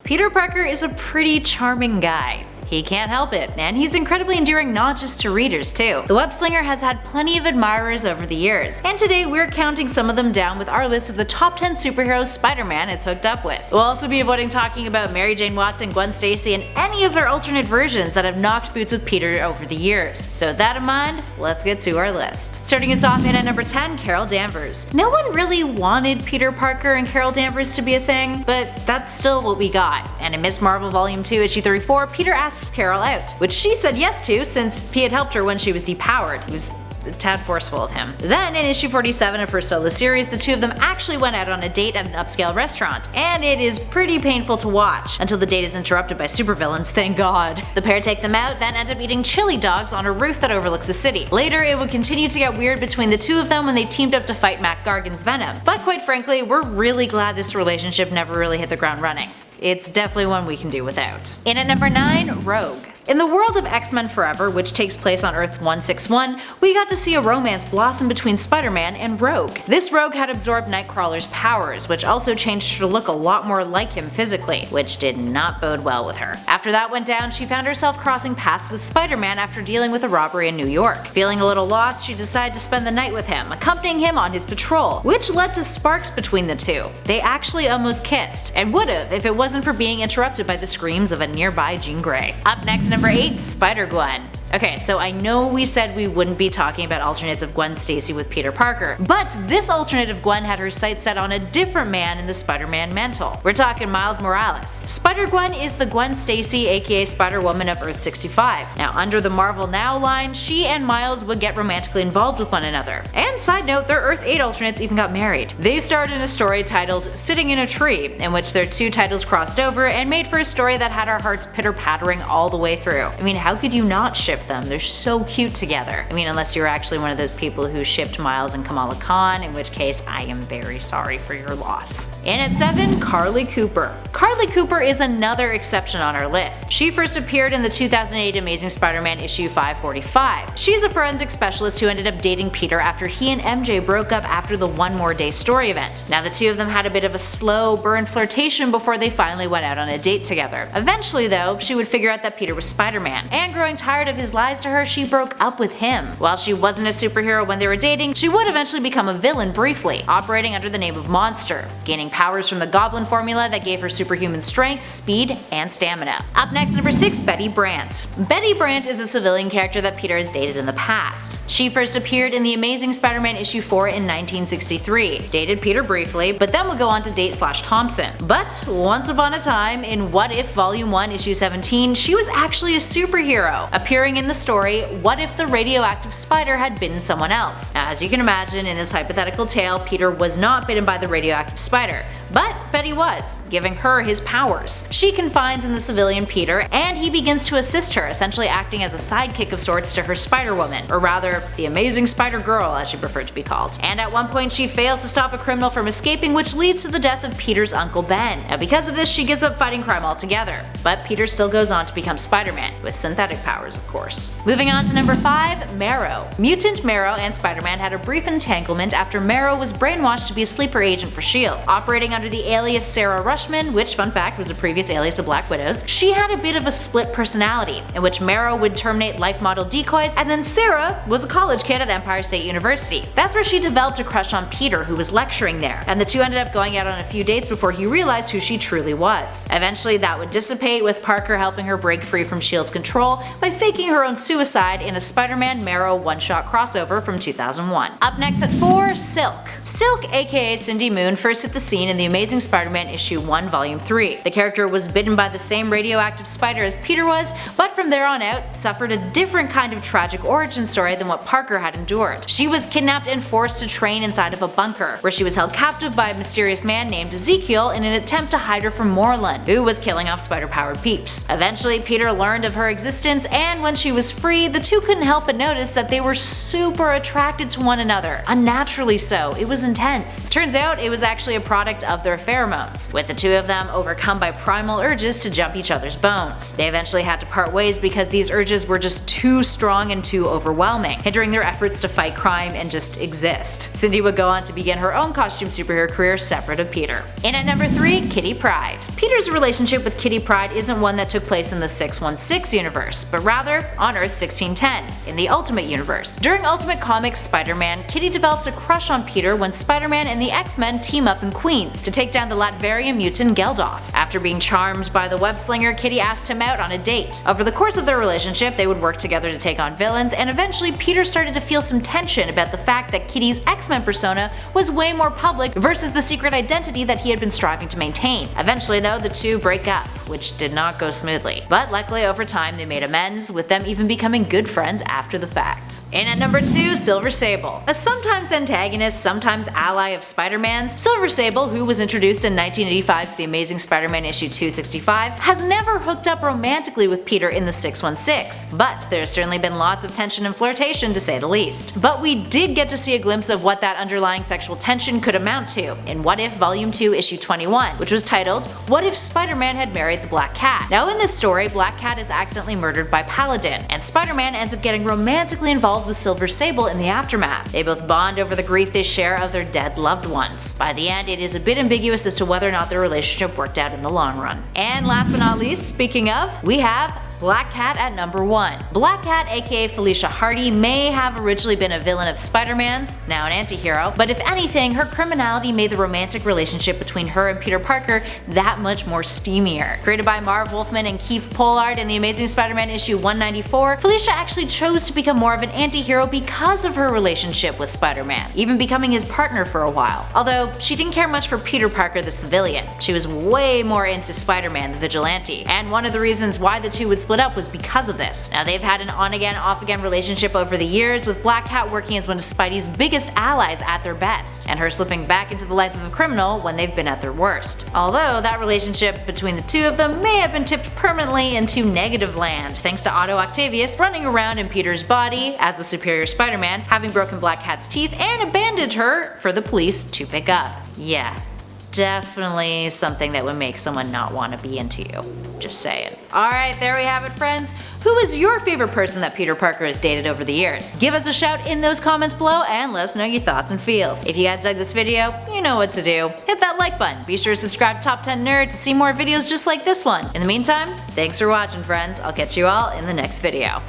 Peter Parker is a pretty charming guy. He can't help it, and he's incredibly endearing not just to readers too. The web-slinger has had plenty of admirers over the years, and today we're counting some of them down with our list of the top 10 superheroes Spider-Man is hooked up with. We'll also be avoiding talking about Mary Jane Watson, Gwen Stacy, and any of their alternate versions that have knocked boots with Peter over the years. So with that in mind, let's get to our list. Starting us off in at number 10, Carol Danvers. No one really wanted Peter Parker and Carol Danvers to be a thing, but that's still what we got. And in Ms. Marvel Volume 2, Issue 34, Peter asks Carol out, which she said yes to since he had helped her when she was depowered. He was a tad forceful of him. Then in issue 47 of her solo series, the two of them actually went out on a date at an upscale restaurant, and it is pretty painful to watch until the date is interrupted by supervillains, thank god. The pair take them out, then end up eating chili dogs on a roof that overlooks the city. Later, it would continue to get weird between the two of them when they teamed up to fight Mac Gargan's Venom, but quite frankly, we're really glad this relationship never really hit the ground running. It's definitely one we can do without. In at number 9, Rogue. In the world of X-Men Forever, which takes place on Earth 161, we got to see a romance blossom between Spider-Man and Rogue. This Rogue had absorbed Nightcrawler's powers, which also changed her to look a lot more like him physically, which did not bode well with her. After that went down, she found herself crossing paths with Spider-Man after dealing with a robbery in New York. Feeling a little lost, she decided to spend the night with him, accompanying him on his patrol, which led to sparks between the two. They actually almost kissed, and would've if it wasn't for being interrupted by the screams of a nearby Jean Grey. Up next, number 8, Spider-Gwen. Okay, so I know we said we wouldn't be talking about alternates of Gwen Stacy with Peter Parker, but this alternate of Gwen had her sights set on a different man in the Spider-Man mantle. We're talking Miles Morales. Spider-Gwen is the Gwen Stacy aka Spider-Woman of Earth 65. Now under the Marvel Now line, she and Miles would get romantically involved with one another. And side note, their Earth 8 alternates even got married. They starred in a story titled Sitting in a Tree, in which their two titles crossed over and made for a story that had our hearts pitter-pattering all the way through. I mean, how could you not ship them? They're so cute together. I mean, unless you're actually one of those people who shipped Miles and Kamala Khan, in which case I am very sorry for your loss. In at 7, CARLIE Cooper. CARLIE Cooper is another exception on our list. She first appeared in the 2008 Amazing Spider-Man issue 545. She's a forensic specialist who ended up dating Peter after he and MJ broke up after the One More Day story event. Now the two of them had a bit of a slow burn flirtation before they finally went out on a date together. Eventually though, she would figure out that Peter was Spider-Man, and growing tired of his lies to her, she broke up with him. While she wasn't a superhero when they were dating, she would eventually become a villain briefly, operating under the name of Monster, gaining powers from the Goblin formula that gave her superhuman strength, speed, and stamina. Up next, number 6, Betty Brant. Betty Brant is a civilian character that Peter has dated in the past. She first appeared in the Amazing Spider-Man issue 4 in 1963, dated Peter briefly, but then would go on to date Flash Thompson. But once upon a time, in What If Volume 1 issue 17, she was actually a superhero, appearing in the story What If the Radioactive Spider Had Bitten Someone Else. Now, as you can imagine, in this hypothetical tale, Peter was not bitten by the radioactive spider, but Betty was, giving her his powers. She confides in the civilian Peter, and he begins to assist her, essentially acting as a sidekick of sorts to her Spider-Woman, or rather, the Amazing Spider-Girl as she preferred to be called. And at one point she fails to stop a criminal from escaping, which leads to the death of Peter's Uncle Ben. Now because of this, she gives up fighting crime altogether, but Peter still goes on to become Spider-Man, with synthetic powers of course. Moving on to number 5, Marrow. Mutant Marrow and Spider-Man had a brief entanglement after Marrow was brainwashed to be a sleeper agent for S.H.I.E.L.D. Operating under the alias Sarah Rushman, which, fun fact, was a previous alias of Black Widow's, she had a bit of a split personality, in which Marrow would terminate life model decoys, and then Sarah was a college kid at Empire State University. That's where she developed a crush on Peter, who was lecturing there, and the two ended up going out on a few dates before he realized who she truly was. Eventually that would dissipate, with Parker helping her break free from S.H.I.E.L.D.'s control by faking her own suicide in a Spider-Man Marrow one-shot crossover from 2001. Up next at 4, Silk. Silk, aka Cindy Moon, first hit the scene in the Amazing Spider-Man issue 1 volume 3. The character was bitten by the same radioactive spider as Peter was, but from there on out suffered a different kind of tragic origin story than what Parker had endured. She was kidnapped and forced to train inside of a bunker, where she was held captive by a mysterious man named Ezekiel in an attempt to hide her from Morlun, who was killing off spider-powered peeps. Eventually Peter learned of her existence, and when she was free, the two couldn't help but notice that they were super attracted to one another. Unnaturally so. It was intense. Turns out it was actually a product of their affair pheromones, with the two of them overcome by primal urges to jump each other's bones. They eventually had to part ways because these urges were just too strong and too overwhelming, hindering their efforts to fight crime and just exist. Cindy would go on to begin her own costume superhero career separate of Peter. In at number 3, Kitty Pryde. Peter's relationship with Kitty Pryde isn't one that took place in the 616 universe, but rather on Earth 1610, in the Ultimate Universe. During Ultimate Comics Spider-Man, Kitty develops a crush on Peter when Spider-Man and the X-Men team up in Queens to take down the Latverian mutant Geldof. After being charmed by the web-slinger, Kitty asked him out on a date. Over the course of their relationship, they would work together to take on villains, and eventually Peter started to feel some tension about the fact that Kitty's X-Men persona was way more public versus the secret identity that he had been striving to maintain. Eventually though, the two break up, which did not go smoothly. But luckily over time they made amends, with them even becoming good friends after the fact. In at number 2, Silver Sable. A sometimes antagonist, sometimes ally of Spider-Man's, Silver Sable, who was introduced in 1985's The Amazing Spider-Man issue 265, has never hooked up romantically with Peter in the 616, but there's certainly been lots of tension and flirtation to say the least. But we did get to see a glimpse of what that underlying sexual tension could amount to in What If Volume 2 issue 21, which was titled What If Spider-Man Had Married the Black Cat. Now in this story, Black Cat is accidentally murdered by Paladin, and Spider-Man ends up getting romantically involved with Silver Sable in the aftermath. They both bond over the grief they share of their dead loved ones. By the end, it is a bit ambiguous as to whether or not their relationship worked out in the long run. And last but not least, speaking of, we have Black Cat at number 1. Black Cat, aka Felicia Hardy, may have originally been a villain of Spider-Man's, now an anti-hero, but if anything, her criminality made the romantic relationship between her and Peter Parker that much more steamier. Created by Marv Wolfman and Keith Pollard in The Amazing Spider-Man issue 194, Felicia actually chose to become more of an anti-hero because of her relationship with Spider-Man, even becoming his partner for a while. Although she didn't care much for Peter Parker the civilian, she was way more into Spider-Man the vigilante, and one of the reasons why the two would split up was because of this. Now they've had an on-again, off-again relationship over the years, with Black Cat working as one of Spidey's biggest allies at their best, and her slipping back into the life of a criminal when they've been at their worst. Although that relationship between the two of them may have been tipped permanently into negative land, thanks to Otto Octavius running around in Peter's body as the superior Spider-Man, having broken Black Cat's teeth and abandoned her for the police to pick up. Yeah. Definitely something that would make someone not want to be into you. Just saying. Alright, there we have it, friends. Who is your favorite person that Peter Parker has dated over the years? Give us a shout in those comments below and let us know your thoughts and feels. If you guys dug this video, you know what to do. Hit that like button. Be sure to subscribe to Top 10 Nerd to see more videos just like this one. In the meantime, thanks for watching, friends. I'll catch you all in the next video.